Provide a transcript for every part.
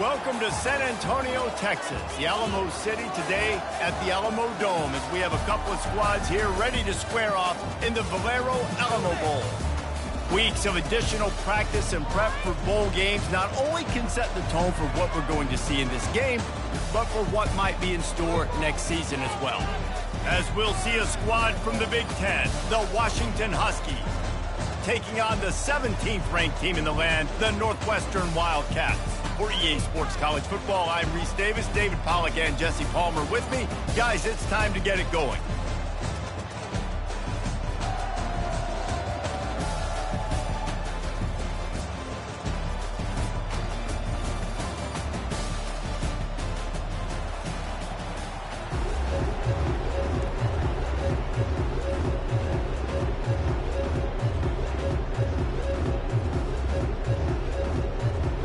Welcome to San Antonio, Texas, the Alamo City today at the Alamo Dome as we have a couple of squads here ready to square off in the Valero Alamo Bowl. Weeks of additional practice and prep for bowl games not only can set the tone for what we're going to see in this game, but for what might be in store next season as well. As we'll see a squad from the Big Ten, the Washington Huskies, taking on the 17th ranked team in the land, the Northwestern Wildcats. For EA Sports College Football, I'm Reese Davis, David Pollack, and Jesse Palmer with me. Guys, it's time to get it going.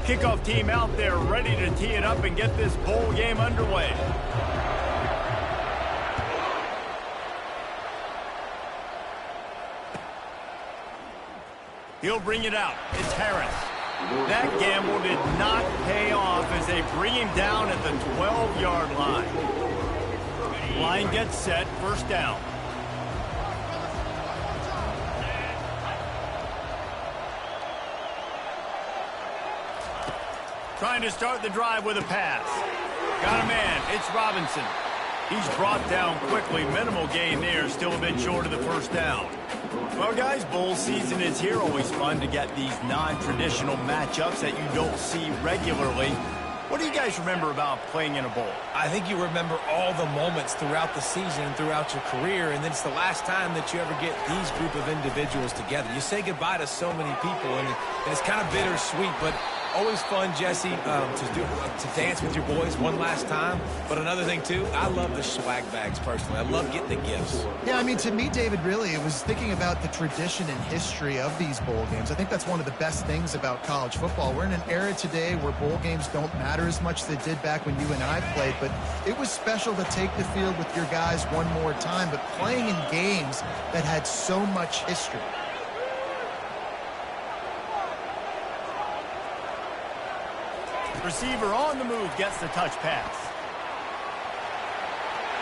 Kickoff team out there ready to tee it up and get this bowl game underway. He'll bring it out. It's Harris. That gamble did not pay off as they bring him down at the 12-yard line. Line gets set, first down. Trying to start the drive with a pass. Got a man. It's Robinson. He's brought down quickly. Minimal gain there. Still a bit short of the first down. Well, guys, bowl season is here. Always fun to get these non-traditional matchups that you don't see regularly. What do you guys remember about playing in a bowl? I think you remember all the moments throughout the season and throughout your career, and then it's the last time that you ever get these group of individuals together. You say goodbye to so many people, and it's kind of bittersweet, but always fun, Jesse, to dance with your boys one last time. But another thing, too, I love the swag bags, personally. I love getting the gifts. Yeah, I mean, to me, David, really, it was thinking about the tradition and history of these bowl games. I think that's one of the best things about college football. We're in an era today where bowl games don't matter as much as they did back when you and I played, but it was special to take the field with your guys one more time, but playing in games that had so much history. Receiver on the move gets the touch pass.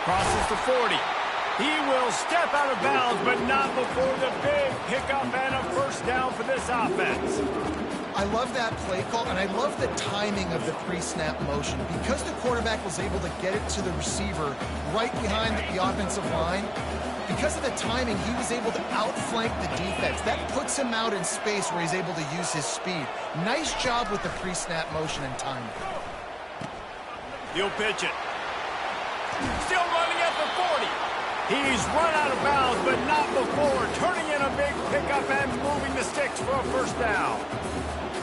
Crosses the 40. He will step out of bounds, but not before the big pickup and a first down for this offense. I love that play call, and I love the timing of the pre-snap motion. Because the quarterback was able to get it to the receiver right behind the offensive line, because of the timing, he was able to outflank the defense. That puts him out in space where he's able to use his speed. Nice job with the pre-snap motion and timing. He'll pitch it. Still running at the 40. He's run out of bounds, but not before. Turning in a big pickup and moving the sticks for a first down.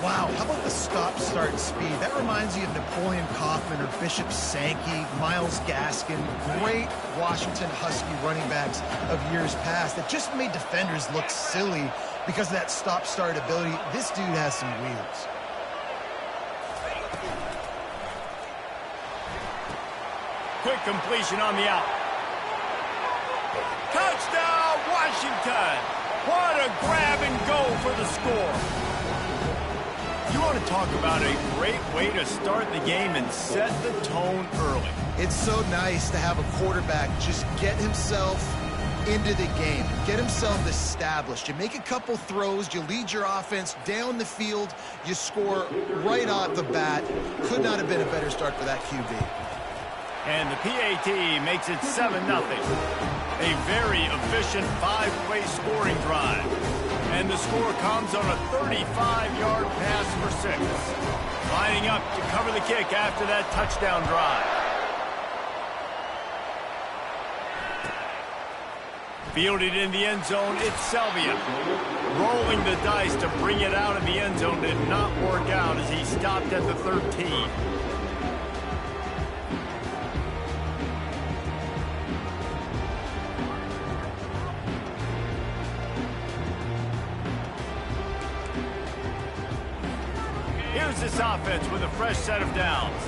Wow, how about the stop-start speed? That reminds you of Napoleon Kaufman or Bishop Sankey, Myles Gaskin, great Washington Husky running backs of years past that just made defenders look silly because of that stop-start ability. This dude has some wheels. Quick completion on the out. Touchdown, Washington! What a grab and go for the score. You want to talk about a great way to start the game and set the tone early. It's so nice to have a quarterback just get himself into the game, get himself established. You make a couple throws, you lead your offense down the field, you score right off the bat. Could not have been a better start for that QB. And the PAT makes it 7-0. A very efficient 5-play scoring drive. And the score comes on a 35-yard pass for 6. Lining up to cover the kick after that touchdown drive. Fielded in the end zone, it's Selvia. Rolling the dice to bring it out of the end zone did not work out as he stopped at the 13. Here's this offense with a fresh set of downs.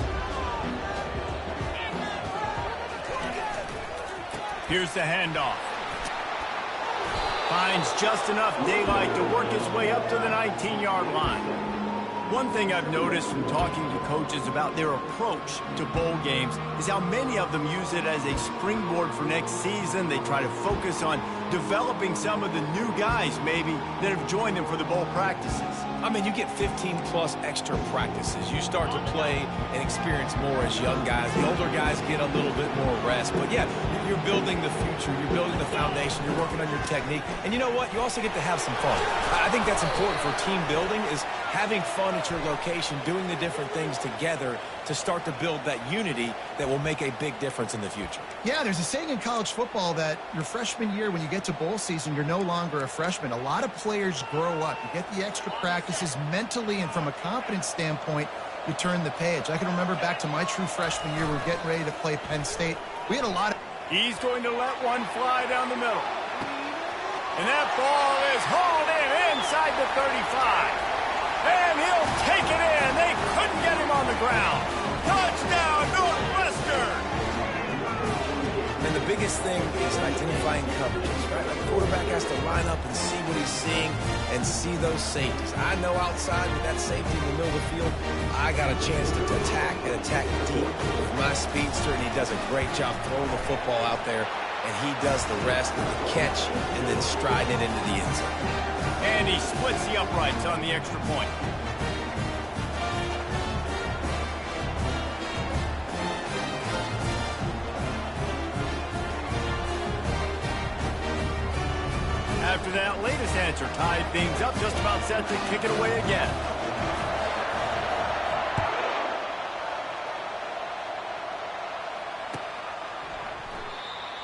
Here's the handoff. Finds just enough daylight to work his way up to the 19-yard line. One thing I've noticed from talking to coaches about their approach to bowl games is how many of them use it as a springboard for next season. They try to focus on developing some of the new guys, maybe, that have joined them for the bowl practices. I mean, you get 15-plus extra practices. You start to play and experience more as young guys. The older guys get a little bit more rest. But, yeah, you're building the future. You're building the foundation. You're working on your technique. And you know what? You also get to have some fun. I think that's important for team building, is having fun at your location, doing the different things together to start to build that unity that will make a big difference in the future. Yeah, there's a saying in college football that your freshman year, when you get to bowl season, you're no longer a freshman. A lot of players grow up. You get the extra practices mentally, and from a confidence standpoint, you turn the page. I can remember back to my true freshman year, we were getting ready to play Penn State. We had a lot of... He's going to let one fly down the middle. And that ball is hauled in inside the 35. And he'll take it in. They couldn't get him on the ground. Touchdown, Northwestern! And the biggest thing is identifying coverages, right? The quarterback has to line up and see what he's seeing and see those safeties. I know outside with that safety in the middle of the field, I got a chance to attack and attack deep with my speedster, and he does a great job throwing the football out there, and he does the rest with the catch and then striding it into the end zone. And he splits the uprights on the extra point. After that latest answer tied things up, just about set to kick it away again.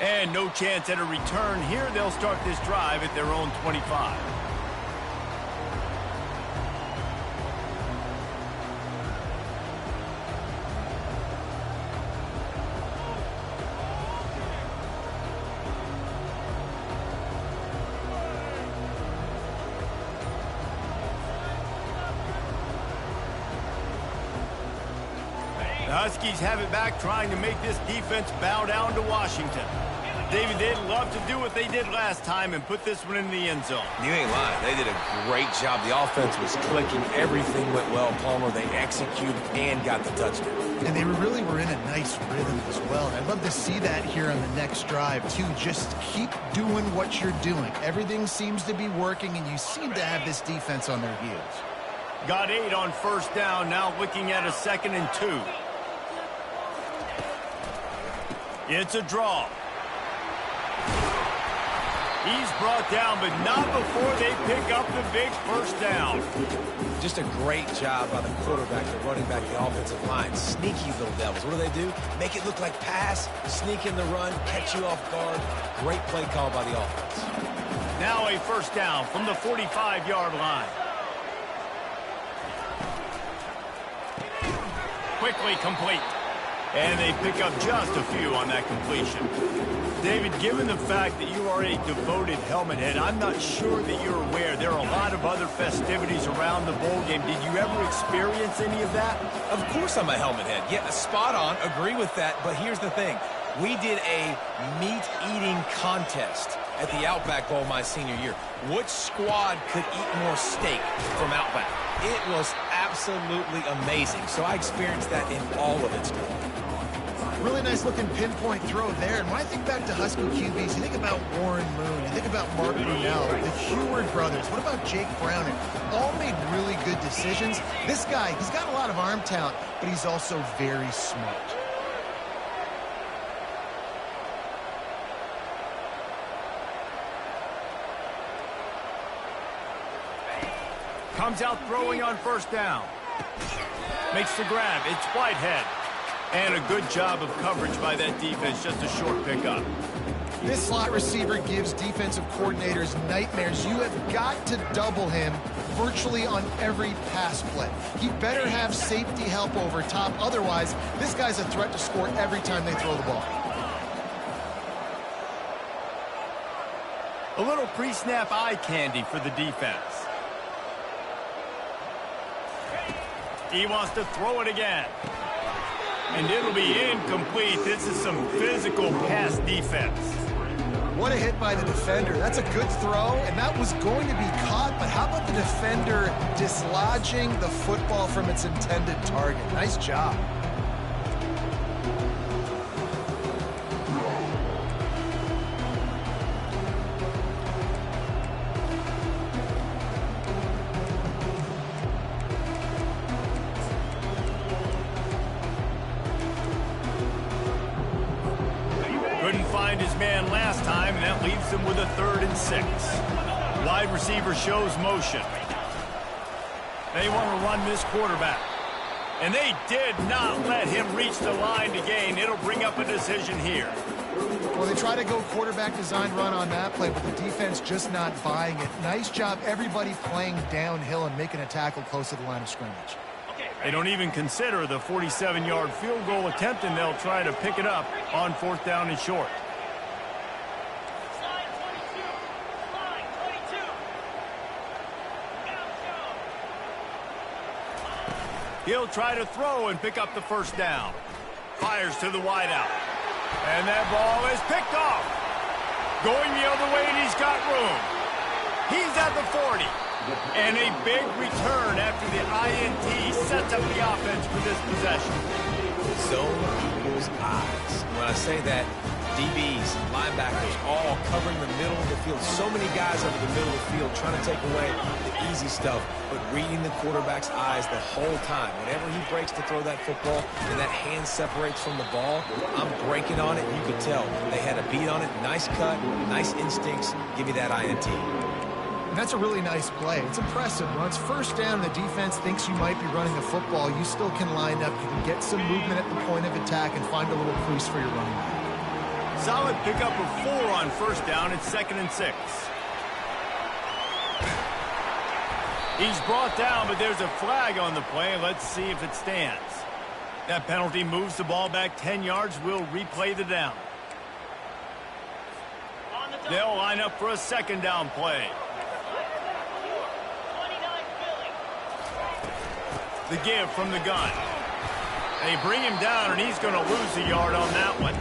And no chance at a return here. They'll start this drive at their own 25. The Huskies have it back, trying to make this defense bow down to Washington. David, they'd love to do what they did last time and put this one in the end zone. You ain't lying. They did a great job. The offense was clicking. Everything went well, Palmer. They executed and got the touchdown. And they really were in a nice rhythm as well. I'd love to see that here on the next drive, too. Just keep doing what you're doing. Everything seems to be working, and you seem to have this defense on their heels. Got 8 on first down, now looking at a 2nd and 2. It's a draw. He's brought down, but not before they pick up the big first down. Just a great job by the quarterback, the running back, the offensive line. Sneaky little devils. What do? Make it look like pass, sneak in the run, catch you off guard. Great play call by the offense. Now a first down from the 45-yard line. Quickly complete. And they pick up just a few on that completion. David, given the fact that you are a devoted helmet head, I'm not sure that you're aware there are a lot of other festivities around the bowl game. Did you ever experience any of that? Of course I'm a helmet head. Yeah, spot on. Agree with that. But here's the thing. We did a meat-eating contest at the Outback Bowl my senior year. Which squad could eat more steak from Outback? It was absolutely amazing. So I experienced that in all of its glory. Really nice looking pinpoint throw there. And when I think back to Husky QBs, you think about Warren Moon, you think about Mark Brunell, the Heward brothers, what about Jake Brown? And all made really good decisions. This guy, he's got a lot of arm talent, but he's also very smart. Comes out throwing on first down. Makes the grab. It's Whitehead. And a good job of coverage by that defense. Just a short pickup. This slot receiver gives defensive coordinators nightmares. You have got to double him virtually on every pass play. He better have safety help over top. Otherwise, this guy's a threat to score every time they throw the ball. A little pre-snap eye candy for the defense. He wants to throw it again. And it'll be incomplete. This is some physical pass defense. What a hit by the defender. That's a good throw, and that was going to be caught, but how about the defender dislodging the football from its intended target? Nice job. Couldn't find his man last time, and that leaves him with a 3rd and 6. Wide receiver shows motion. They want to run this quarterback. And they did not let him reach the line to gain. It'll bring up a decision here. Well, they try to go quarterback design run on that play, but the defense just not buying it. Nice job, everybody playing downhill and making a tackle close to the line of scrimmage. They don't even consider the 47-yard field goal attempt, and they'll try to pick it up on 4th down and short. He'll try to throw and pick up the 1st down. Fires to the wideout. And that ball is picked off. Going the other way, and he's got room. He's at the 40. And a big return after the INT sets up the offense for this possession. Zone equals eyes. When I say that, DBs, linebackers, all covering the middle of the field. So many guys over the middle of the field trying to take away the easy stuff, but reading the quarterback's eyes the whole time. Whenever he breaks to throw that football and that hand separates from the ball, I'm breaking on it. You could tell they had a beat on it. Nice cut, nice instincts. Give me that INT. And that's a really nice play. It's impressive. When it's 1st down, the defense thinks you might be running the football. You still can line up. You can get some movement at the point of attack and find a little crease for your running back. Solid pickup of 4 on 1st down. It's 2nd and 6. He's brought down, but there's a flag on the play. Let's see if it stands. That penalty moves the ball back 10 yards. We'll replay the down. They'll line up for a 2nd down play. The give from the gun. They bring him down, and he's going to lose a yard on that one.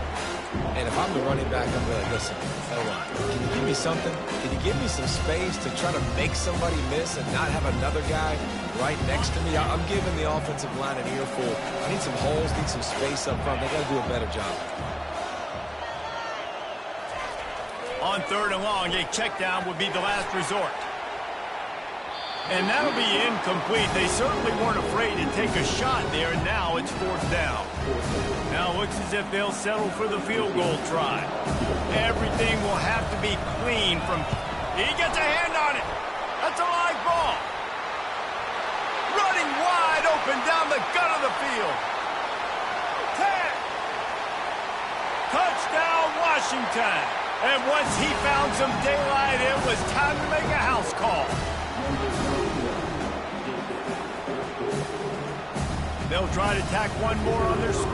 And if I'm the running back, I'm going to listen. Hold on. Can you give me something? Can you give me some space to try to make somebody miss and not have another guy right next to me? I'm giving the offensive line an earful. I need some holes, need some space up front. They got to do a better job. On 3rd and long, a check down would be the last resort. And that'll be incomplete. They certainly weren't afraid to take a shot there, and now it's 4th down. Now it looks as if they'll settle for the field goal try. Everything will have to be clean from... He gets a hand on it. That's a live ball. Running wide open down the gut of the field. 10. Touchdown, Washington. And once he found some daylight, it was time to make a house call. They'll try to tack one more on their score.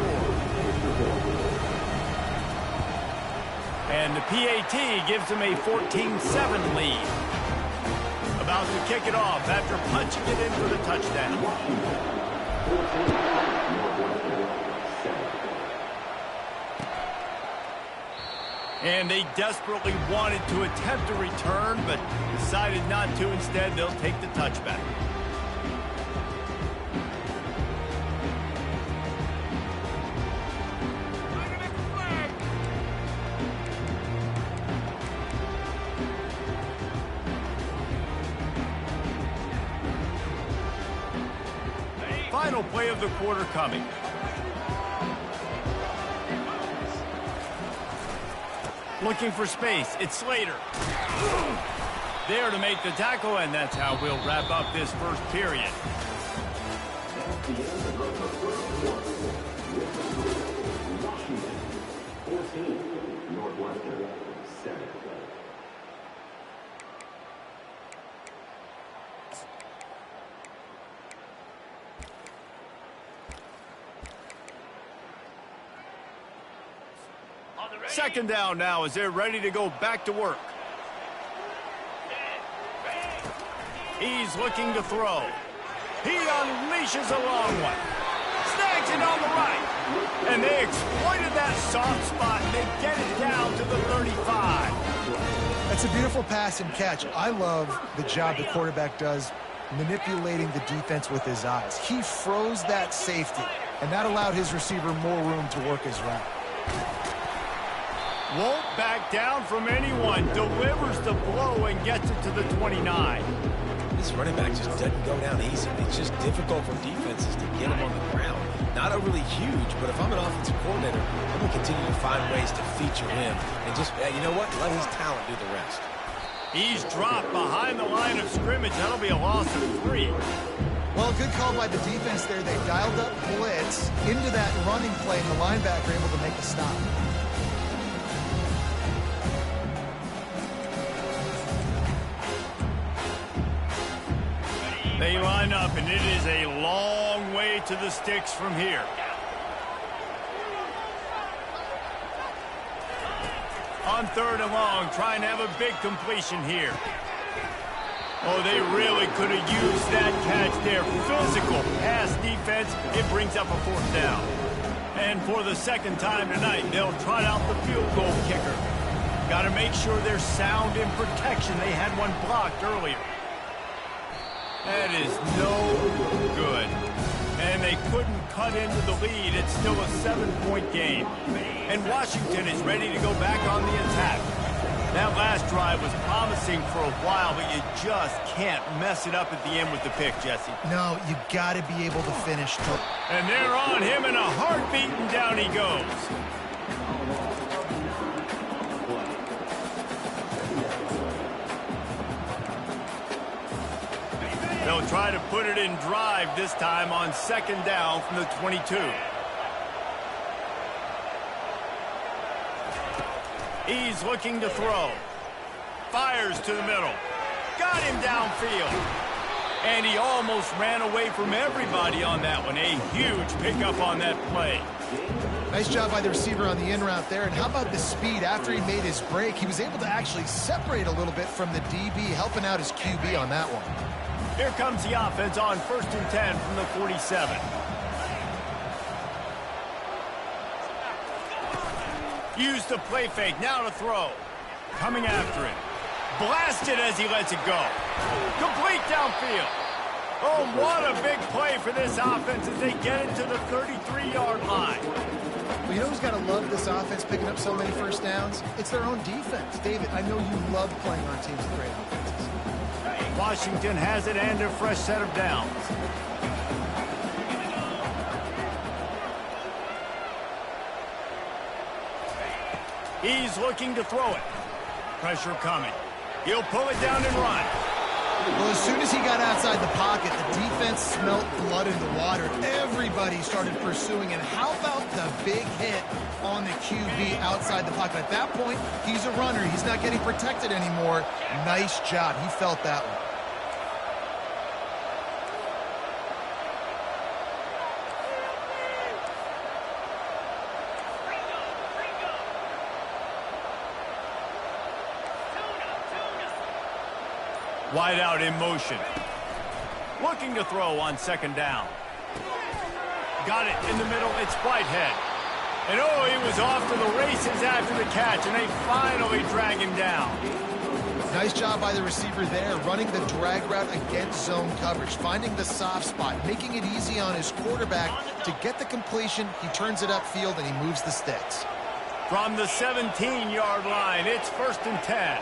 And the PAT gives them a 14-7 lead. About to kick it off after punching it in for the touchdown. And they desperately wanted to attempt a return, but decided not to. Instead, they'll take the touchback. Final play of the quarter coming. Looking for space. It's Slater. There to make the tackle, and that's how we'll wrap up this 1st period. Second down now as they're ready to go back to work. He's looking to throw. He unleashes a long one. Snags it on the right. And they exploited that soft spot, and they get it down to the 35. That's a beautiful pass and catch. I love the job the quarterback does manipulating the defense with his eyes. He froze that safety, and that allowed his receiver more room to work his route. Won't back down from anyone. Delivers the blow and gets it to the 29. This running back just doesn't go down easy. It's just difficult for defenses to get him on the ground. Not overly huge, but if I'm an offensive coordinator, I'm going to continue to find ways to feature him and just, you know what, let his talent do the rest. He's dropped behind the line of scrimmage. That'll be a loss of 3. Well, good call by the defense there. They dialed up blitz into that running play, and the linebacker able to make a stop. They line up, and it is a long way to the sticks from here. On 3rd and long, trying to have a big completion here. Oh, they really could have used that catch there. Physical pass defense. It brings up a 4th down. And for the 2nd time tonight, they'll trot out the field goal kicker. Got to make sure they're sound in protection. They had one blocked earlier. That is no good. And they couldn't cut into the lead. It's still a 7-point game. And Washington is ready to go back on the attack. That last drive was promising for a while, but you just can't mess it up at the end with the pick, Jesse. No, you got to be able to finish. And they're on him in a heartbeat, and down he goes. They'll try to put it in drive this time on 2nd down from the 22. He's looking to throw. Fires to the middle. Got him downfield. And he almost ran away from everybody on that one. A huge pickup on that play. Nice job by the receiver on the in route there. And how about the speed? After he made his break, he was able to actually separate a little bit from the DB, helping out his QB on that one. Here comes the offense on 1st and 10 from the 47. Use the play fake, now to throw. Coming after it. Blasted as he lets it go. Complete downfield. Oh, what a big play for this offense as they get it to the 33-yard line. Well, you know who's got to love this offense picking up so many first downs? It's their own defense. David, I know you love playing on teams with great offenses. Washington has it and a fresh set of downs. He's looking to throw it. Pressure coming. He'll pull it down and run. Well, as soon as he got outside the pocket, the defense smelt blood in the water. Everybody started pursuing. And how about the big hit on the QB outside the pocket? At that point, he's a runner. He's not getting protected anymore. Nice job. He felt that one. Wide out in motion. Looking to throw on 2nd down. Got it in the middle. It's Whitehead. And oh, he was off to the races after the catch, and they finally drag him down. Nice job by the receiver there, running the drag route against zone coverage, finding the soft spot, making it easy on his quarterback to get the completion. He turns it upfield, and he moves the sticks. From the 17-yard line, it's 1st and 10.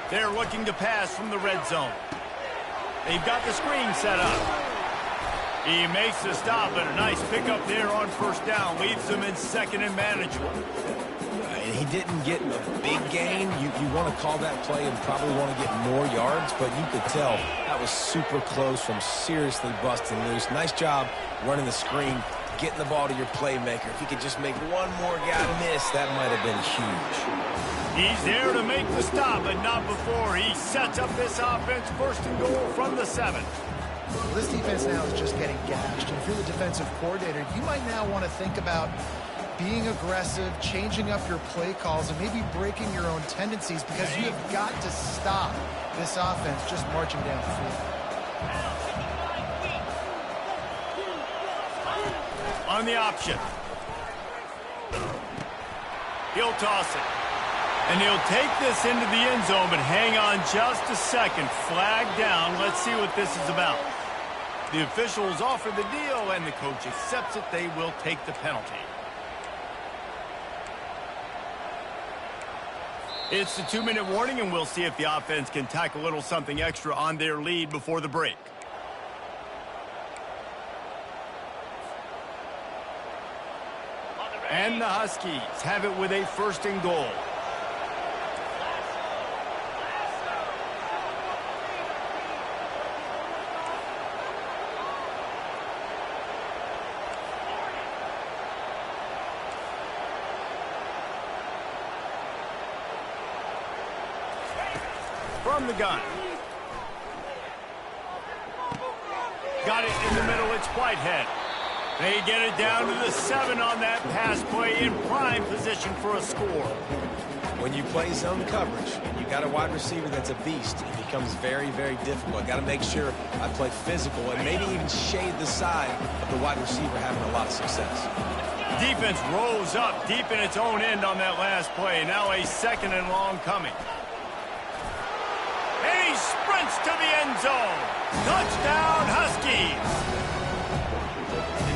They're looking to pass from the red zone. They've got the screen set up. He makes the stop, and a nice pickup there on 1st down. Leaves them in 2nd and manageable. He didn't get a big gain. You want to call that play and probably want to get more yards, but you could tell that was super close from seriously busting loose. Nice job running the screen, getting the ball to your playmaker. If he could just make one more guy miss, that might have been huge. He's there to make the stop, but not before. He sets up this offense 1st and goal from the 7. Well, this defense now is just getting gashed. And if you're the defensive coordinator, you might now want to think about being aggressive, changing up your play calls, and maybe breaking your own tendencies, because you have got to stop this offense just marching down the field. On the option. He'll toss it. And he'll take this into the end zone, but hang on just a second. Flag down. Let's see what this is about. The officials offer the deal, and the coach accepts it. They will take the penalty. It's the 2-minute warning, and we'll see if the offense can tack a little something extra on their lead before the break. And the Huskies have it with a 1st and goal. From the gun. Got it in the middle. It's Whitehead. They get it down to the 7 on that pass play, in prime position for a score. When you play zone coverage and you got a wide receiver that's a beast, it becomes very, very difficult. Got to make sure I play physical and maybe even shade the side of the wide receiver having a lot of success. Defense rolls up deep in its own end on that last play. Now a 2nd and long coming. And he sprints to the end zone. Touchdown, Huskies.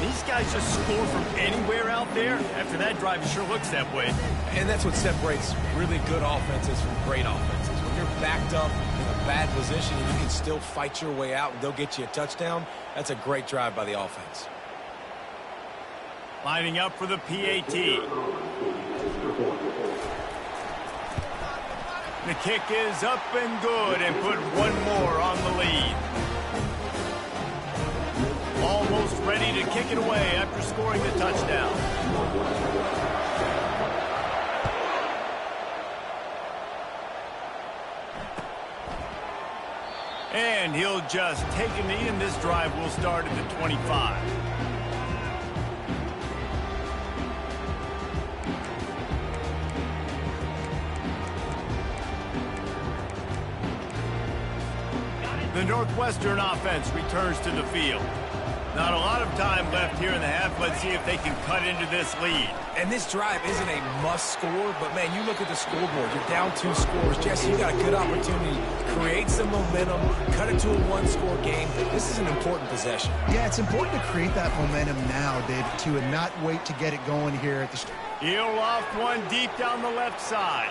These guys just score from anywhere out there. After that drive, it sure looks that way. And that's what separates really good offenses from great offenses. When you're backed up in a bad position and you can still fight your way out and they'll get you a touchdown, that's a great drive by the offense. Lining up for the PAT. The kick is up and good, and put one more on the lead. Almost ready to kick it away after scoring the touchdown. And he'll just take a knee, and this drive will start at the 25. The Northwestern offense returns to the field. Not a lot of time left here in the half. Let's see if they can cut into this lead. And this drive isn't a must score, but, man, you look at the scoreboard. You're down 2 scores. Jesse, you got a good opportunity. Create some momentum. Cut it to a 1-score game. This is an important possession. Yeah, it's important to create that momentum now, David, too, and not wait to get it going here at the start. He'll loft one deep down the left side.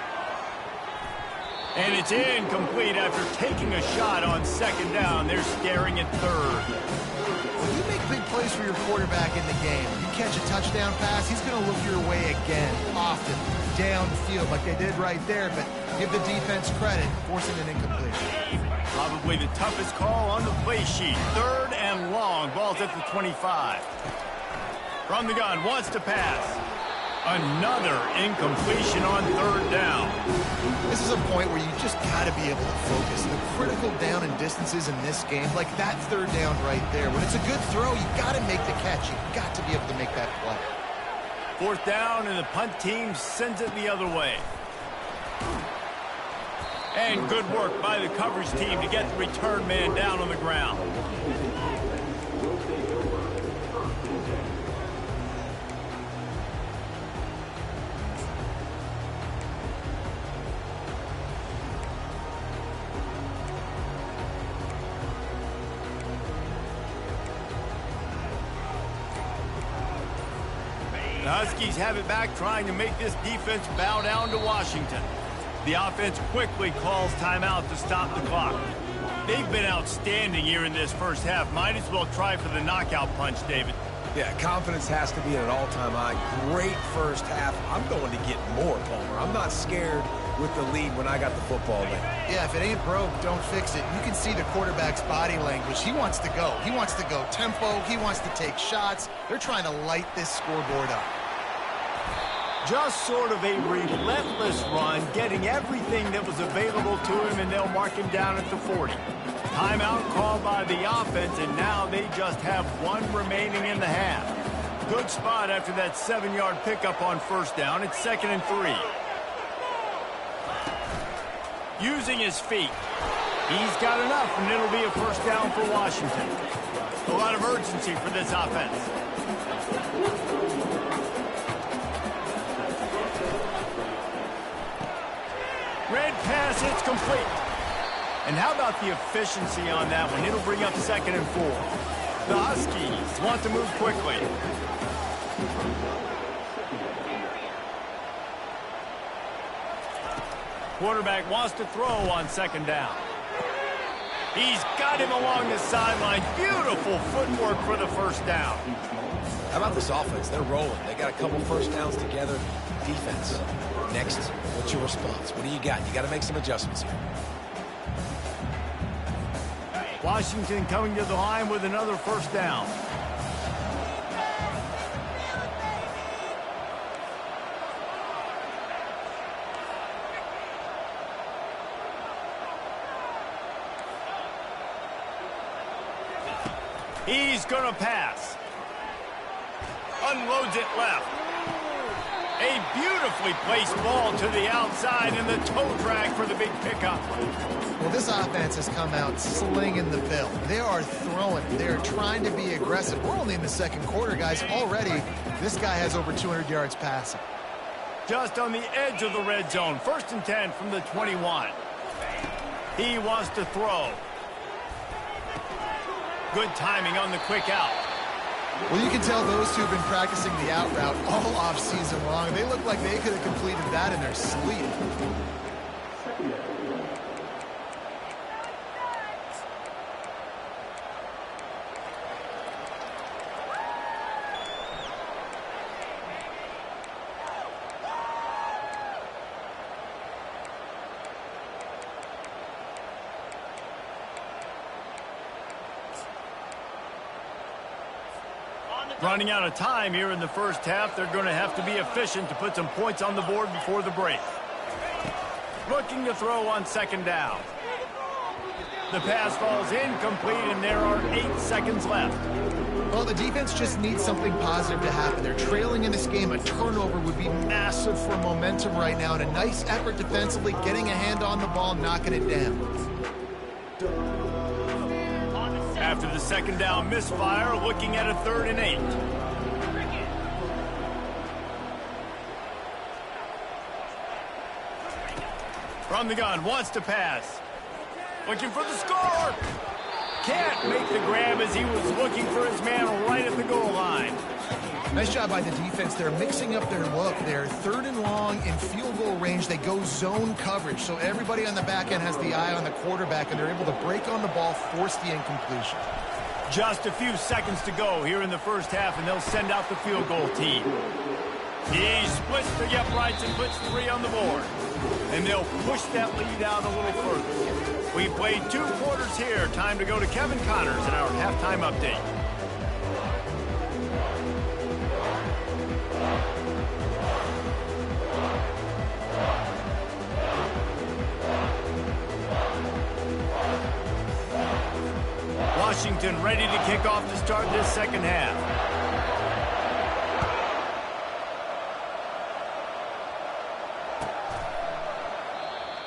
And it's incomplete after taking a shot on 2nd down. They're staring at 3rd. When you make big plays for your quarterback in the game, you catch a touchdown pass, he's going to look your way again, often, downfield like they did right there, but give the defense credit, forcing an incompletion. Probably the toughest call on the play sheet. 3rd and long. Ball's at the 25. From the gun, wants to pass. Another incompletion on 3rd down. This is a point where you just got to be able to focus. The critical down and distances in this game, like that 3rd down right there. When it's a good throw, you got to make the catch. You got to be able to make that play. 4th down, and the punt team sends it the other way. And good work by the coverage team to get the return man down on the ground. The Huskies have it back, trying to make this defense bow down to Washington. The offense quickly calls timeout to stop the clock. They've been outstanding here in this first half. Might as well try for the knockout punch, David. Yeah, confidence has to be at an all-time high. Great first half. I'm going to get more, Palmer. I'm not scared with the lead when I got the football in. Yeah, if it ain't broke, don't fix it. You can see the quarterback's body language. He wants to go. He wants to go tempo. He wants to take shots. They're trying to light this scoreboard up. Just sort of a relentless run, getting everything that was available to him, and they'll mark him down at the 40. Timeout called by the offense, and now they just have one remaining in the half. Good spot after that 7-yard pickup on 1st down. It's 2nd and 3. Using his feet. He's got enough, and it'll be a 1st down for Washington. A lot of urgency for this offense. pass, it's complete. And how about the efficiency on that one? It'll bring up 2nd and 4. The Huskies want to move quickly. Quarterback wants to throw on 2nd down. He's got him along the sideline. Beautiful footwork for the 1st down. How about this offense? They're rolling. They got a couple 1st downs together. Defense. Next, what's your response? What do you got? You got to make some adjustments here. Washington coming to the line with another 1st down. He's going to pass. Unloads it left. A beautifully placed ball to the outside and the toe drag for the big pickup. Well, this offense has come out slinging the bill. They are throwing. They're trying to be aggressive. We're only in the 2nd quarter, guys. Already, this guy has over 200 yards passing. Just on the edge of the red zone. 1st and 10 from the 21. He wants to throw. Good timing on the quick out. Well, you can tell those two have been practicing the out route all off season long. They look like they could have completed that in their sleep. Running out of time here in the 1st half. They're going to have to be efficient to put some points on the board before the break. Looking to throw on 2nd down. The pass falls incomplete, and there are 8 seconds left. Well, the defense just needs something positive to happen. They're trailing in this game. A turnover would be massive for momentum right now, and a nice effort defensively, getting a hand on the ball, knocking it down. After the 2nd down misfire, looking at a 3rd and 8. From the gun, wants to pass. Looking for the score. Can't make the grab as he was looking for his man right at the goal line. Nice job by the defense. They're mixing up their look. They're 3rd and long in field goal range. They go zone coverage, so everybody on the back end has the eye on the quarterback, and they're able to break on the ball, force the incompletion. Just a few seconds to go here in the 1st half, and they'll send out the field goal team. He splits the uprights and puts 3 on the board. And they'll push that lead out a little further. We played 2 quarters here. Time to go to Kevin Connors in our halftime update. Washington ready to kick off to start this 2nd half.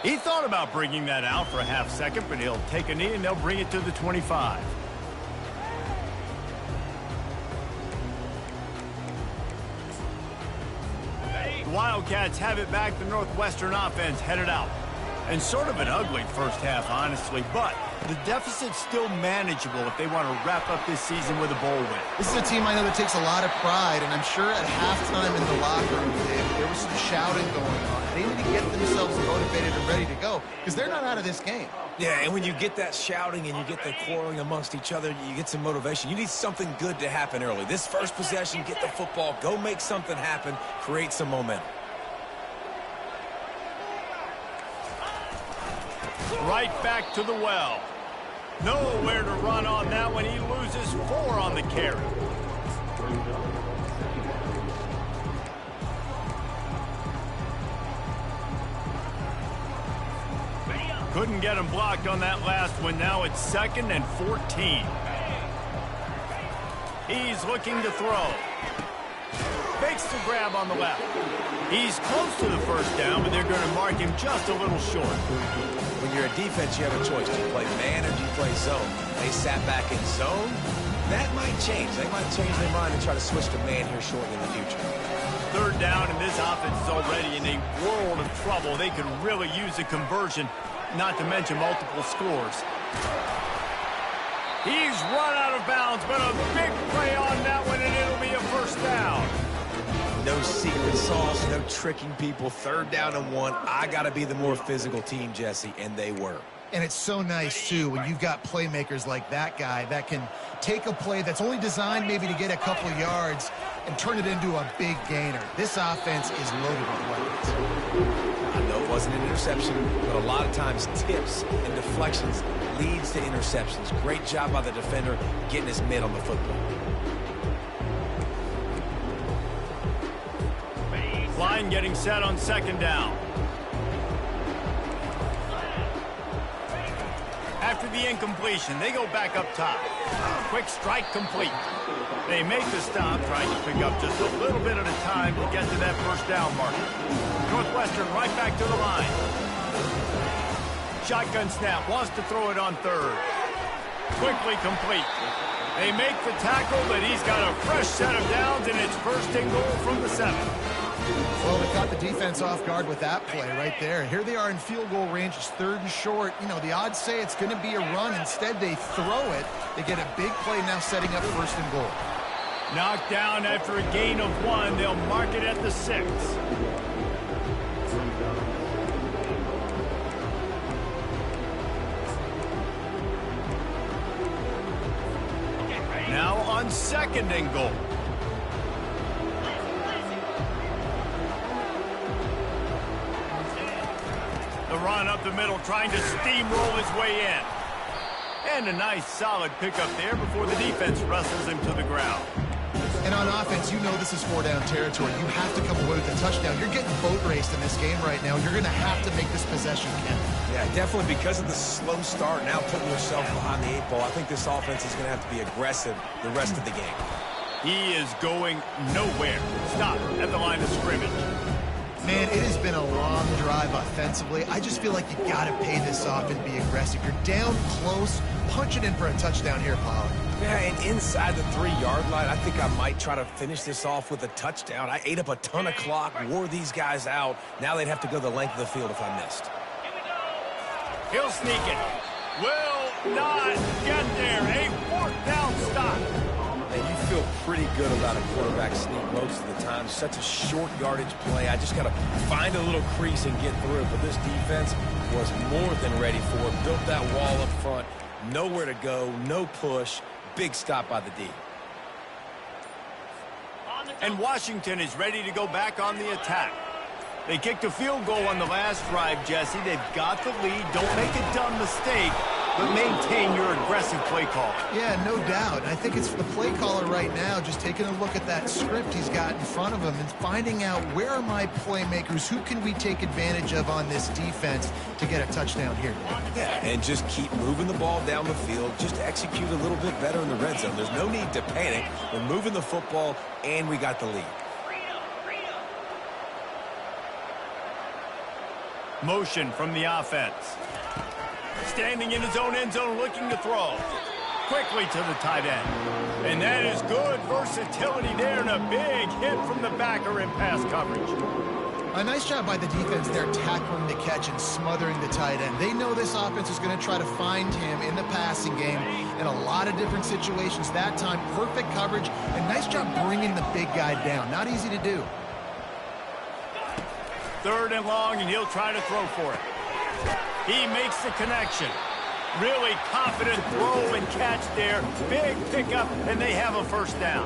He thought about bringing that out for a half second, but he'll take a knee and they'll bring it to the 25. The Wildcats have it back. The Northwestern offense headed out. And sort of an ugly 1st half, honestly, but the deficit's still manageable if they want to wrap up this season with a bowl win. This is a team I know that takes a lot of pride, and I'm sure at halftime in the locker room, there was some shouting going on. They need to get themselves motivated and ready to go, because they're not out of this game. Yeah, and when you get that shouting and you get the quarreling amongst each other, you get some motivation. You need something good to happen early. This first possession, get the football, go make something happen, create some momentum. Right back to the well. Nowhere to run on that one. He loses 4 on the carry. Couldn't get him blocked on that last one. Now it's 2nd and 14. He's looking to throw. Fakes the grab on the left. He's close to the 1st down, but they're going to mark him just a little short. When you're a defense, you have a choice. Do you play man or do you play zone? They sat back in zone. That might change. They might change their mind and try to switch to man here shortly in the future. third down, and this offense is already in a world of trouble. They could really use a conversion, not to mention multiple scores. He's run out of bounds, but a big play on that one, and it'll be a first down. No secret sauce, no tricking people. Third down and 1. I got to be the more physical team, Jesse, and they were. And it's so nice, too, when you've got playmakers like that guy that can take a play that's only designed maybe to get a couple yards and turn it into a big gainer. This offense is loaded with weapons. I know it wasn't an interception, but a lot of times tips and deflections leads to interceptions. Great job by the defender getting his mitt on the football. Line getting set on second down. After the incompletion, they go back up top. Quick strike complete. They make the stop, trying to pick up just a little bit at a time to get to that first down marker. Northwestern right back to the line. Shotgun snap, wants to throw it on third. Quickly complete. They make the tackle, but he's got a fresh set of downs, and it's first and goal from the 7. Well, they caught the defense off guard with that play right there. Here they are in field goal range. It's third and short. You know, the odds say it's going to be a run. Instead, they throw it. They get a big play now setting up first and goal. Knocked down after a gain of 1. They'll mark it at the 6. Now on second and goal. The run up the middle, trying to steamroll his way in. And a nice solid pickup there before the defense wrestles him to the ground. And on offense, you know this is 4-down territory. You have to come away with a touchdown. You're getting boat raced in this game right now. You're going to have to make this possession count. Yeah, definitely because of the slow start, now putting yourself behind the 8 ball. I think this offense is going to have to be aggressive the rest of the game. He is going nowhere. Stop at the line of scrimmage. Man, it has been a long drive offensively. I just feel like you got to pay this off and be aggressive. You're down close. Punch it in for a touchdown here, Pollard. Yeah, and inside the 3-yard line, I think I might try to finish this off with a touchdown. I ate up a ton of clock, wore these guys out. Now they'd have to go the length of the field if I missed. He'll sneak it. Will not get there. A 4th down stop. And you feel pretty good about a quarterback sneak most of the time. Such a short yardage play. I just got to find a little crease and get through it. But this defense was more than ready for it. Built that wall up front. Nowhere to go. No push. Big stop by the D. And Washington is ready to go back on the attack. They kicked a field goal on the last drive, Jesse. They've got the lead. Don't make a dumb mistake, but maintain your aggressive play call. Yeah, no doubt. I think it's the play caller right now just taking a look at that script he's got in front of him and finding out where are my playmakers, who can we take advantage of on this defense to get a touchdown here. Yeah, and just keep moving the ball down the field. Just execute a little bit better in the red zone. There's no need to panic. We're moving the football, and we got the lead. Motion from the offense. Standing in his own end zone, looking to throw. Quickly to the tight end. And that is good versatility there, and a big hit from the backer in pass coverage. A nice job by the defense there, tackling the catch and smothering the tight end. They know this offense is going to try to find him in the passing game in a lot of different situations. That time, perfect coverage, and nice job bringing the big guy down. Not easy to do. 3rd and long, and he'll try to throw for it. He makes the connection. Really confident throw and catch there. Big pickup, and they have a first down.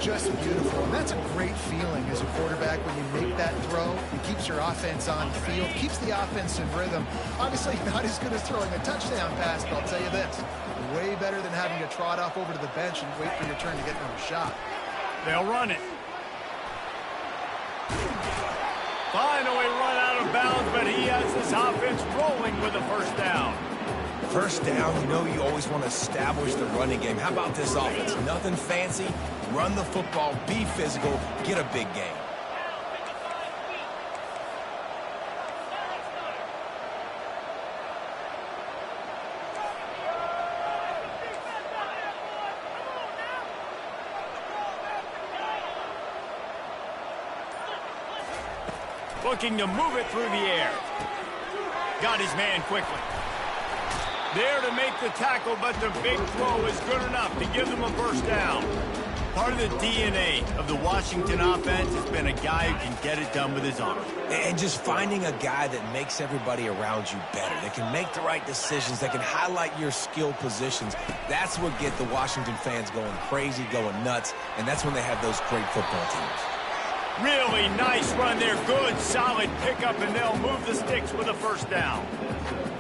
Just beautiful. And that's a great feeling as a quarterback when you make that throw. It keeps your offense on the field, keeps the offense in rhythm. Obviously, not as good as throwing a touchdown pass, but I'll tell you this. Way better than having to trot off over to the bench and wait for your turn to get another shot. They'll run it. Finally run out of bounds, but he has this offense rolling with a first down. First down, you know you always want to establish the running game. How about this offense? Nothing fancy. Run the football, be physical, get a big gain. Looking to move it through the air. Got his man quickly. There to make the tackle, but the big throw is good enough to give them a first down. Part of the DNA of the Washington offense has been a guy who can get it done with his arm. And just finding a guy that makes everybody around you better, that can make the right decisions, that can highlight your skill positions. That's what gets the Washington fans going crazy, going nuts, and that's when they have those great football teams. Really nice run there. Good, solid pickup, and they'll move the sticks with a first down.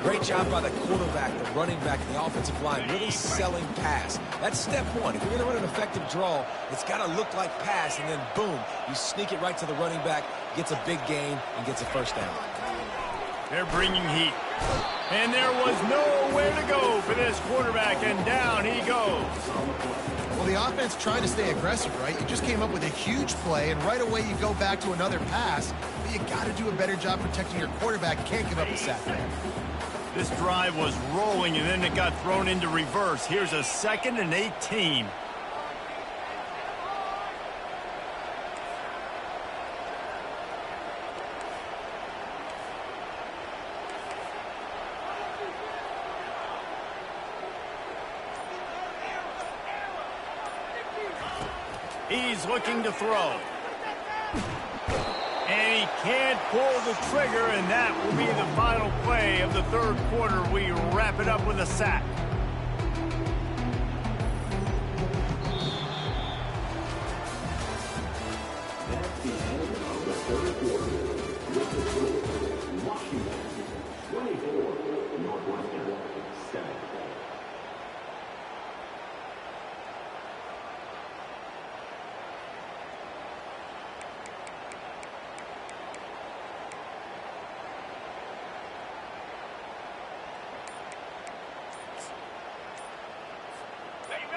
Great job by the quarterback, the running back, and the offensive line, really selling pass. That's step one. If you're going to run an effective draw, it's got to look like pass, and then boom, you sneak it right to the running back, gets a big gain, and gets a first down. They're bringing heat. And there was nowhere to go for this quarterback, and down he goes. Well, the offense trying to stay aggressive, right? You just came up with a huge play, and right away you go back to another pass, but you got to do a better job protecting your quarterback. Can't give up a sack there. This drive was rolling, and then it got thrown into reverse. Here's a 2nd and 18. He's looking to throw. And he can't pull the trigger, and that will be the final play of the third quarter. We wrap it up with a sack. That's the end of the third quarter. Washington 24, Northwestern 7.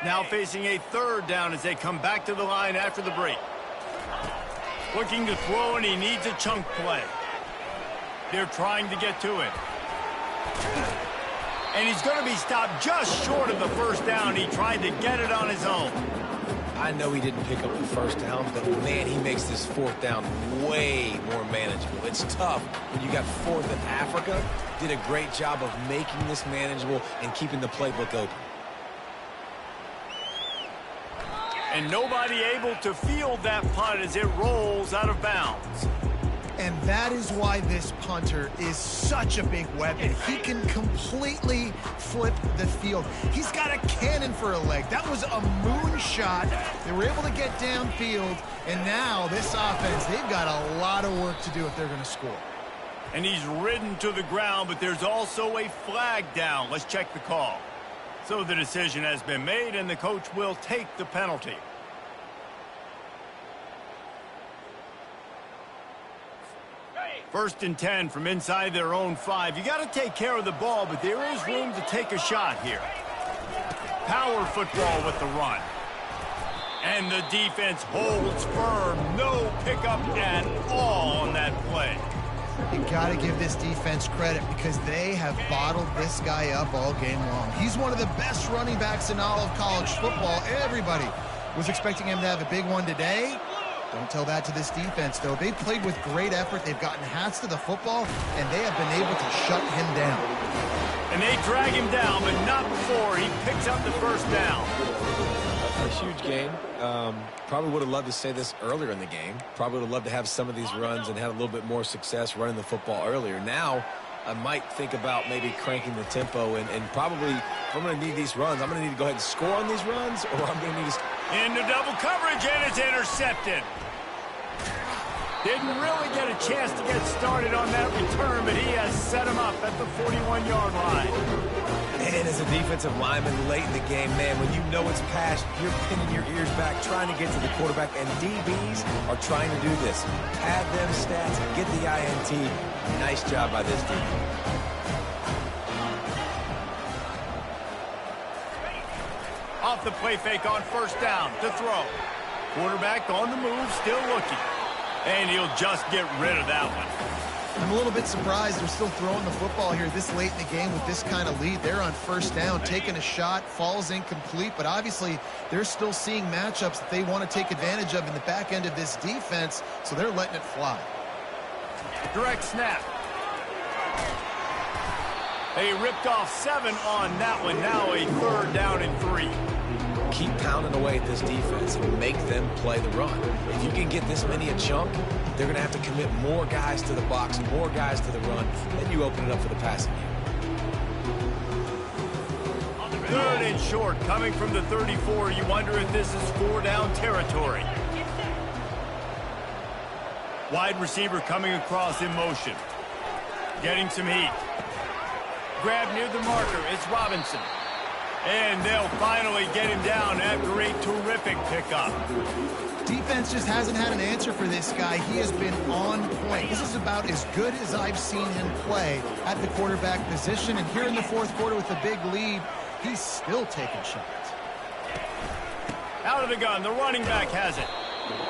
Now facing a third down as they come back to the line after the break. Looking to throw, and he needs a chunk play. They're trying to get to it. And he's going to be stopped just short of the first down. He tried to get it on his own. I know he didn't pick up the first down, but man, he makes this fourth down way more manageable. It's tough when you got fourth in Africa. Did a great job of making this manageable and keeping the playbook open. And nobody able to field that punt as it rolls out of bounds. And that is why this punter is such a big weapon. He can completely flip the field. He's got a cannon for a leg. That was a moonshot. They were able to get downfield, and now this offense, they've got a lot of work to do if they're going to score. And he's ridden to the ground, but there's also a flag down. Let's check the call. So the decision has been made, and the coach will take the penalty. First and 10 from inside their own 5. You got to take care of the ball, but there is room to take a shot here. Power football with the run. And the defense holds firm. No pickup at all on that play. You got to give this defense credit because they have bottled this guy up all game long. He's one of the best running backs in all of college football. Everybody was expecting him to have a big one today. Don't tell that to this defense, though. They've played with great effort. They've gotten hats to the football, and they have been able to shut him down. And they drag him down, but not before he picks up the first down. A huge game. Probably would have loved to say this earlier in the game. Probably would have loved to have some of these runs and had a little bit more success running the football earlier. Now, I might think about maybe cranking the tempo and probably, if I'm going to need these runs, I'm going to need to go ahead and score on these runs, or I'm going to need to... Into double coverage, and it's intercepted. Didn't really get a chance to get started on that return, but he has set him up at the 41-yard line. And as a defensive lineman late in the game, man, when you know it's past, you're pinning your ears back, trying to get to the quarterback, and DBs are trying to do this. Pad them stats, get the INT. Nice job by this defense. Off the play fake on first down to throw. Quarterback on the move, still looking. And he'll just get rid of that one. I'm a little bit surprised they're still throwing the football here this late in the game with this kind of lead. They're on first down, taking a shot, falls incomplete, but obviously they're still seeing matchups that they want to take advantage of in the back end of this defense, so they're letting it fly. Direct snap. They ripped off 7 on that one. Now a 3rd down and 3. Keep pounding away at this defense and make them play the run. If you can get this many a chunk, they're going to have to commit more guys to the box, more guys to the run. Then you open it up for the passing game. 3rd and short, coming from the 34. You wonder if this is 4-down territory. Wide receiver coming across in motion. Getting some heat. Grab near the marker. It's Robinson. And they'll finally get him down after a terrific pickup. Defense just hasn't had an answer for this guy. He has been on point. This is about as good as I've seen him play at the quarterback position. And here in the 4th quarter with a big lead, he's still taking shots. Out of the gun, the running back has it.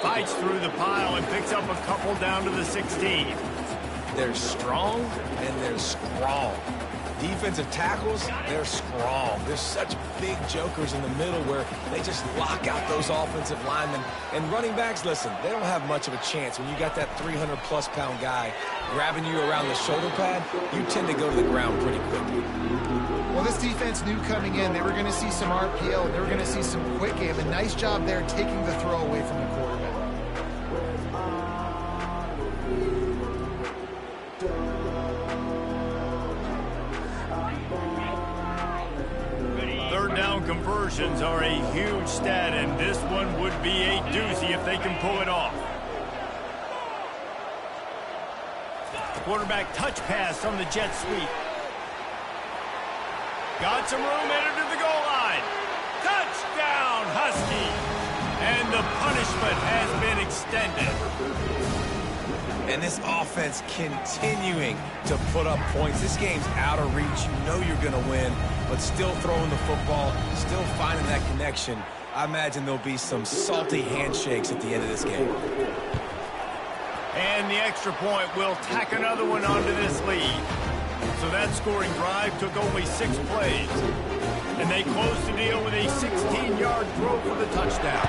Fights through the pile and picks up a couple down to the 16. They're strong and they're strong. Defensive tackles, they're strong. There's such big jokers in the middle where they just lock out those offensive linemen. And running backs, listen, they don't have much of a chance. When you got that 300-plus pound guy grabbing you around the shoulder pad, you tend to go to the ground pretty quickly. Well, this defense knew coming in they were going to see some RPO. They were going to see some quick game. A nice job there taking the throw away from the quarterback. 3rd down conversions are a huge stat, and this one would be a doozy if they can pull it off. Quarterback touch pass on the jet sweep. Got some room, entered to the goal line. Touchdown, Huskies! And the punishment has been extended. And this offense continuing to put up points. This game's out of reach. You know you're going to win, but still throwing the football, still finding that connection. I imagine there'll be some salty handshakes at the end of this game. And the extra point will tack another one onto this lead. So that scoring drive took only 6 plays. And they closed the deal with a 16-yard throw for the touchdown.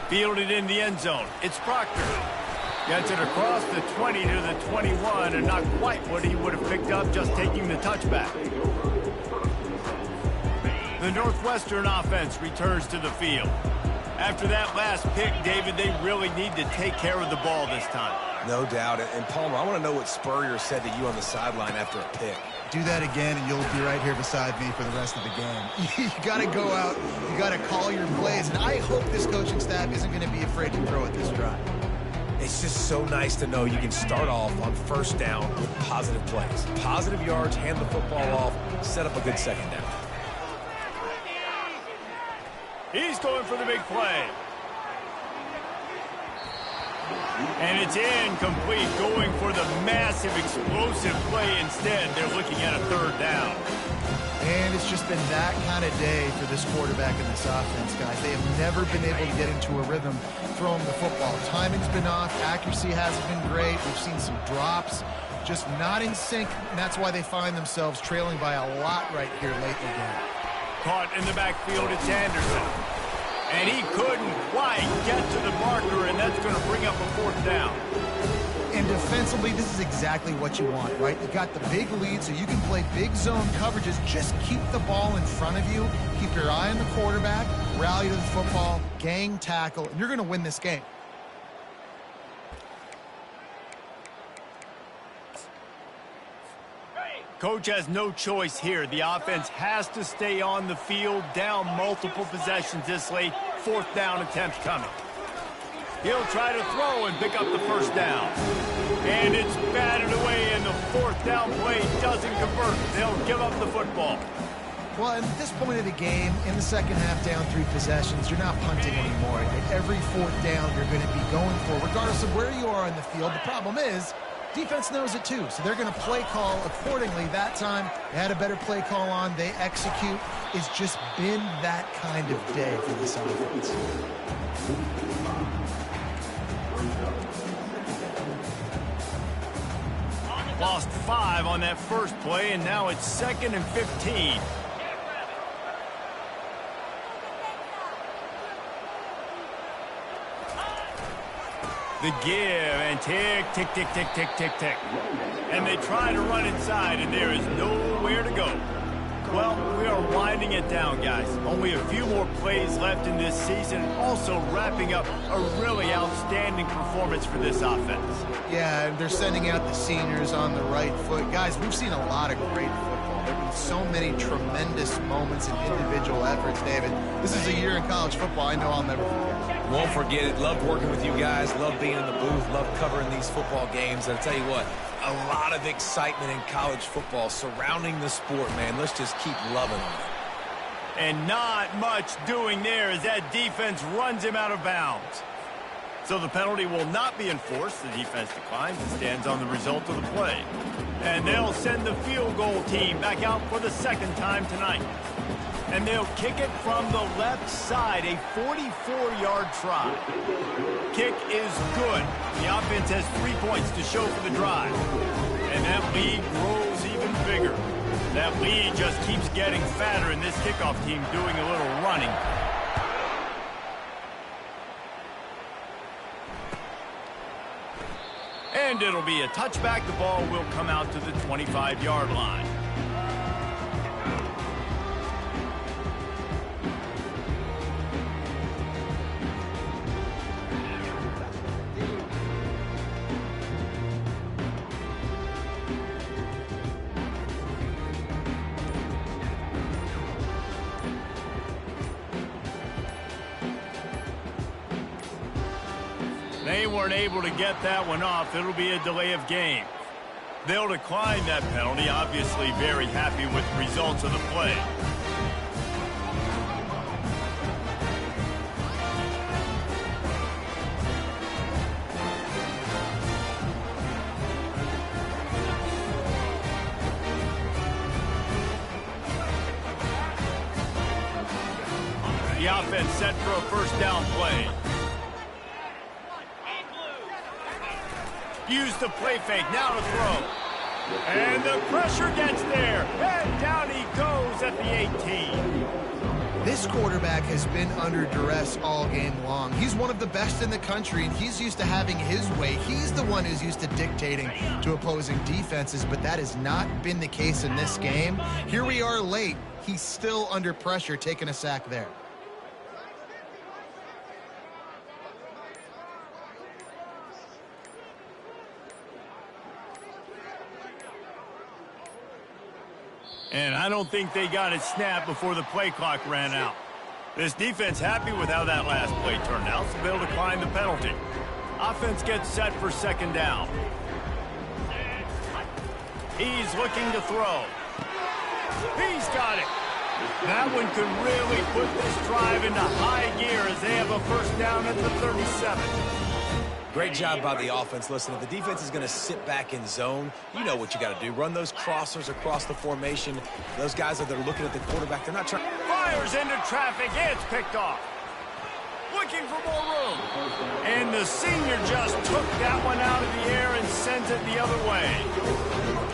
Fielded in the end zone. It's Proctor. Gets it across the 20 to the 21, and not quite what he would have picked up just taking the touchback. The Northwestern offense returns to the field. After that last pick, David, they really need to take care of the ball this time. No doubt. And Palmer, I want to know what Spurrier said to you on the sideline after a pick. Do that again, and you'll be right here beside me for the rest of the game. You got to go out. You got to call your plays. And I hope this coaching staff isn't going to be afraid to throw at this drive. It's just so nice to know you can start off on 1st down with positive plays. Positive yards, hand the football off, set up a good 2nd down. He's going for the big play. And it's incomplete, going for the massive, explosive play instead. They're looking at a 3rd down. And it's just been that kind of day for this quarterback and this offense, guys. They have never been able to get into a rhythm throwing the football. Timing's been off. Accuracy hasn't been great. We've seen some drops. Just not in sync, and that's why they find themselves trailing by a lot right here late in the game. Caught in the backfield, it's Anderson. And he couldn't quite get to the marker, and that's going to bring up a 4th down. And defensively, this is exactly what you want, right? You got the big lead, so you can play big zone coverages. Just keep the ball in front of you. Keep your eye on the quarterback. Rally to the football. Gang tackle. And you're going to win this game. Coach has no choice here. The offense has to stay on the field, down multiple possessions this late. 4th down attempt coming. He'll try to throw and pick up the 1st down. And it's batted away, and the 4th down play doesn't convert. They'll give up the football. Well, at this point of the game, in the second half, down 3 possessions, you're not punting anymore. At every 4th down, you're going to be going for, regardless of where you are on the field. The problem is, defense knows it too, so they're going to play call accordingly. That time, they had a better play call on. They execute. It's just been that kind of day for this offense. Lost 5 on that first play, and now it's 2nd and 15. The give and tick, tick, tick, tick, tick, tick, tick. And they try to run inside, and there is nowhere to go. Well, we are winding it down, guys. Only a few more plays left in this season. Also wrapping up a really outstanding performance for this offense. Yeah, and they're sending out the seniors on the right foot. Guys, we've seen a lot of great football. There have been so many tremendous moments and individual efforts, David. This is a year in college football I know I'll never forget. Won't forget it. Loved working with you guys. Loved being in the booth. Loved covering these football games. And I'll tell you what, a lot of excitement in college football surrounding the sport, man. Let's just keep loving on it. And not much doing there as that defense runs him out of bounds. So the penalty will not be enforced. The defense declines and stands on the result of the play. And they'll send the field goal team back out for the second time tonight. And they'll kick it from the left side, a 44-yard try. Kick is good. The offense has 3 points to show for the drive. And that lead grows even bigger. That lead just keeps getting fatter, and this kickoff team doing a little running. And it'll be a touchback. The ball will come out to the 25-yard line. They weren't able to get that one off. It'll be a delay of game. They'll decline that penalty, obviously very happy with the results of the play. The offense set for a first down play. Use the play fake, now to throw. And the pressure gets there. And down he goes at the 18. This quarterback has been under duress all game long. He's one of the best in the country, and he's used to having his way. He's the one who's used to dictating to opposing defenses, but that has not been the case in this game. Here we are late. He's still under pressure, taking a sack there. And I don't think they got it snapped before the play clock ran out. This defense happy with how that last play turned out, so they'll decline the penalty. Offense gets set for second down. He's looking to throw. He's got it. That one could really put this drive into high gear as they have a first down at the 37. Great job by the offense. Listen, if the defense is going to sit back in zone, you know what you got to do. Run those crossers across the formation. Those guys that are looking at the quarterback, they're not trying. Fires into traffic. It's picked off. Looking for more room. And the senior just took that one out of the air and sends it the other way.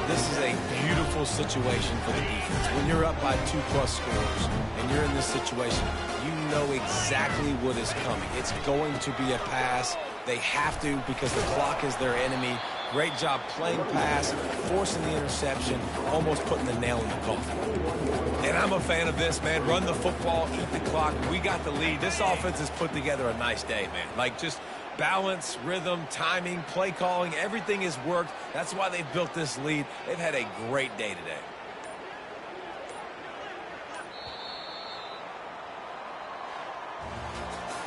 This is a beautiful situation for the defense. When you're up by 2+ scores and you're in this situation, you know exactly what is coming. It's going to be a pass. They have to because the clock is their enemy. Great job playing pass, forcing the interception, almost putting the nail in the coffin. And I'm a fan of this, man. Run the football, eat the clock. We got the lead. This offense has put together a nice day, man. Like just balance, rhythm, timing, play calling, everything has worked. That's why they've built this lead. They've had a great day today.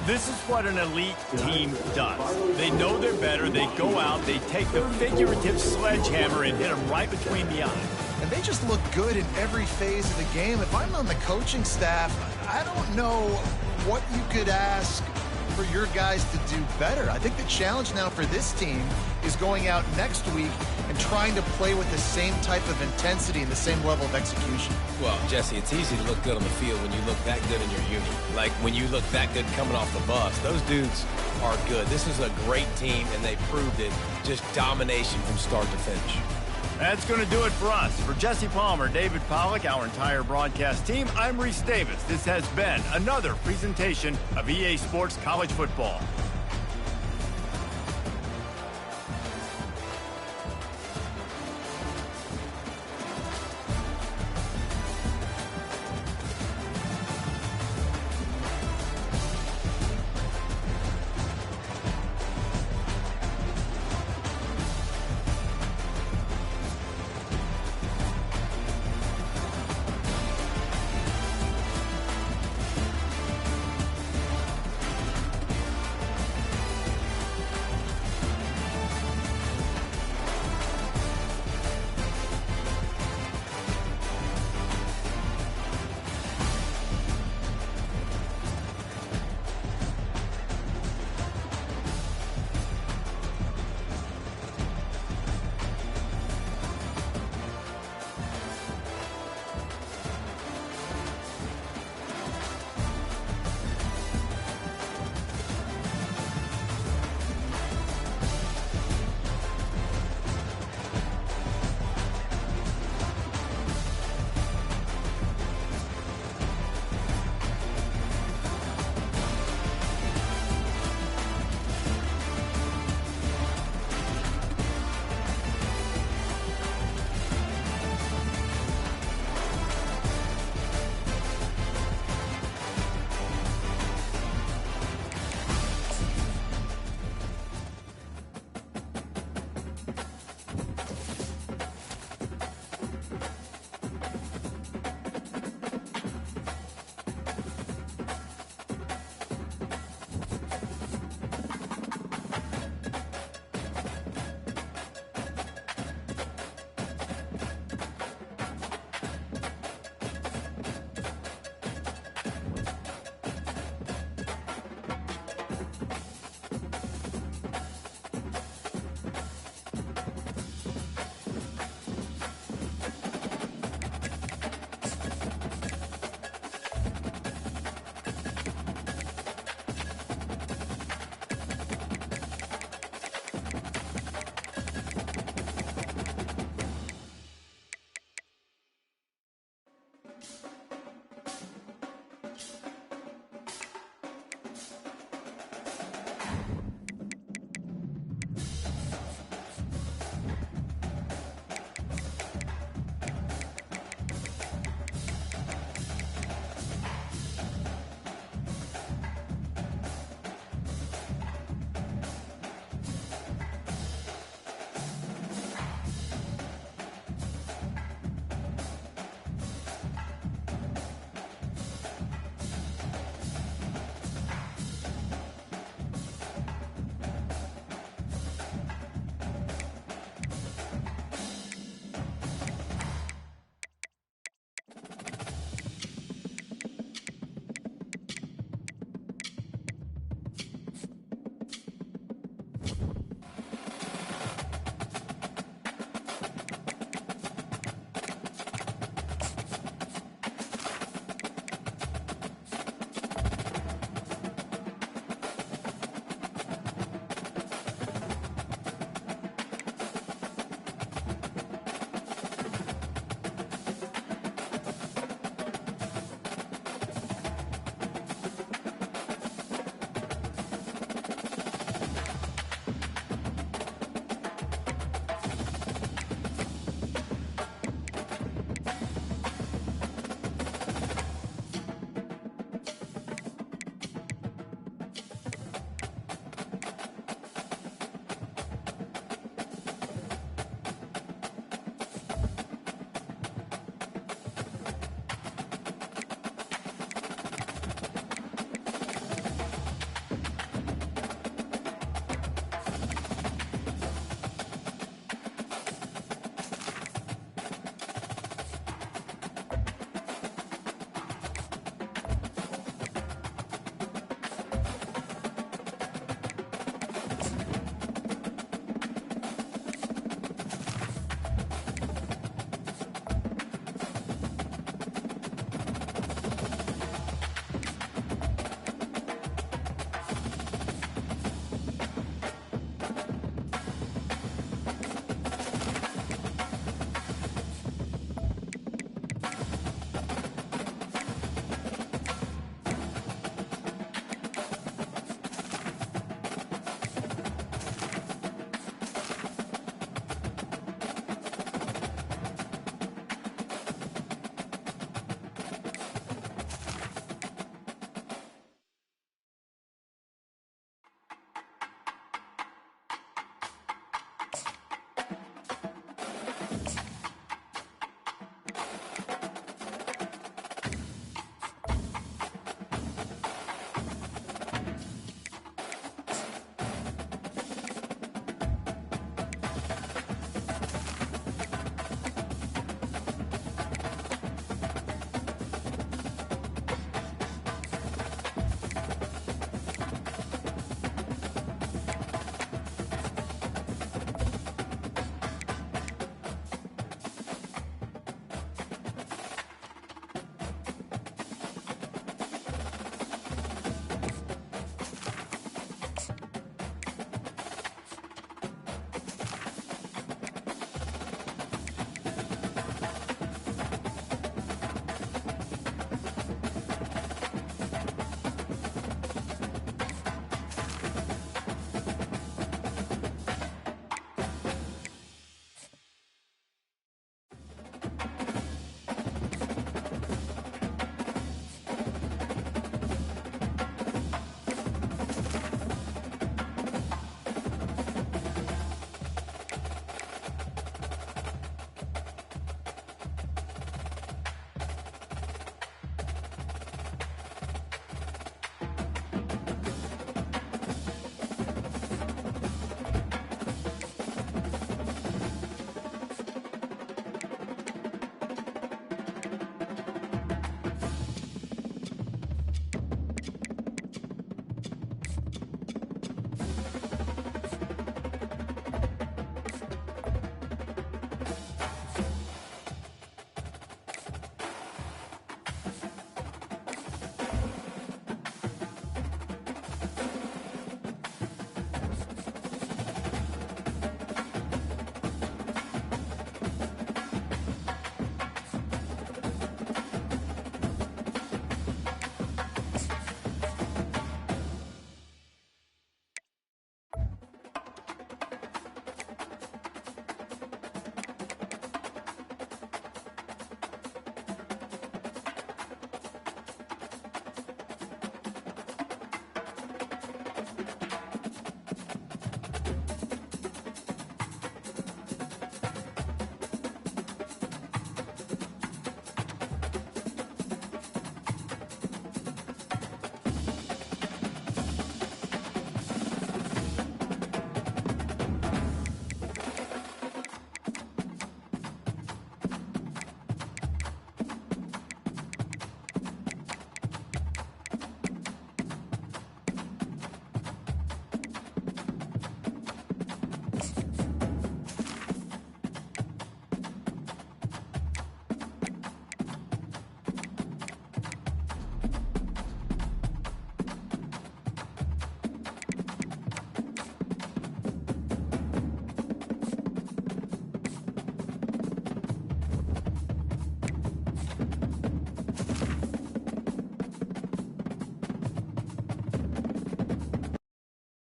This is what an elite team does. They know they're better. They go out. They take the figurative sledgehammer and hit them right between the eyes. And they just look good in every phase of the game. If I'm on the coaching staff, I don't know what you could ask for your guys to do better. I think the challenge now for this team is going out next week and trying to play with the same type of intensity and the same level of execution. Well, Jesse, it's easy to look good on the field when you look that good in your unit. Like when you look that good coming off the bus. Those dudes are good. This is a great team, and they proved it. Just domination from start to finish. That's going to do it for us. For Jesse Palmer, David Pollack, our entire broadcast team, I'm Reese Davis. This has been another presentation of EA Sports College Football.